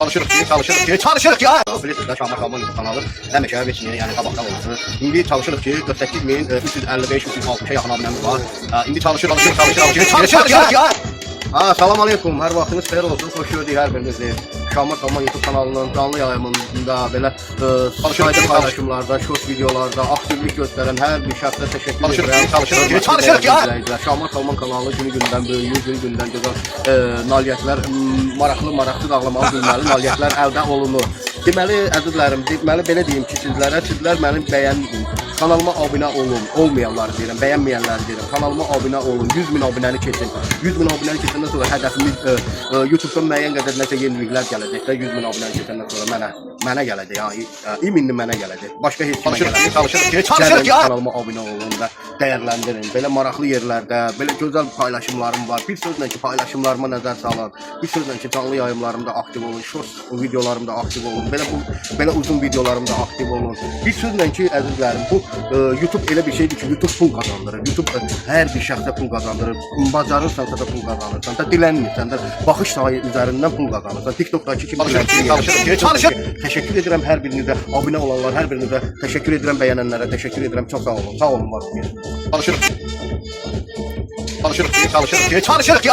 Çalışırıq ki, bilirsiniz də Şahmat Xanımın YouTube kanalı həmişə veçini, yəni qabaqdan olsun. İndi çalışırıq ki, 48.355-360-a yaxın abunəmiz var. İndi çalışırıq ki, salam aleykum, hər vaxtınız xeyir olsun, xoş gördük hər birinizi. Şahmat Xanımın YouTube kanalının canlı yayımında belə sayda paylaşımlarda, short videolarda aktivlik göstərən hər bir şəxsə təşəkkür edirəm. Çalışırıq ki, Şahmat Xanımın kanalı günü-gündən böyüyür, günü-gündən gözəl nailiyyətlər, maraqlı dağlamalı bilməli nailiyyətlər əldə olunur. Deməli, əzizlərim, belə deyim ki, sizlər mənim kanalıma abunə olun, olmayanlar deyirəm, bəyənməyənlər deyirəm, kanalıma abunə olun, 100.000 abunəni keçin. 100.000 abunəni keçəndən sonra hədəfimiz YouTube'dan müəyyən qədər nəsə yeniliklər gələcək də, 100.000 abunəni keçəndən sonra mənə gələcək, yəni iminli mənə gələcək. Başqa heç kimə gələcək. Çalışırıq ki, kanalıma abunə olun və dəyərləndirin. Belə maraqlı yerlərdə, belə gözəl paylaşımlarım var. Bir sözlə ki, paylaşımlarıma nəzər salın. Bir sözlə ki, canlı yayımlarımda aktiv olun, short videolarımda aktiv olun. Belə uzun videolarımda aktiv olun. Bir sözlə ki, əzizlərim, bu YouTube elə bir şeydir ki, YouTube pul kazandırır. YouTube hər bir şəxsə pul kazandırır. Bacarırsansa da pul kazanırsan da, dilənmirsən də baxış sayı üzərindən pul kazanırsan. TikTok'dakı kimi çalışırıq. Təşəkkür edirəm hər birinizə, abunə olanlar hər birinizə təşəkkür edirəm, bəyənənlərə təşəkkür edirəm. Çox sağ olun. Sağ olun var olun. Çalışırıq ki,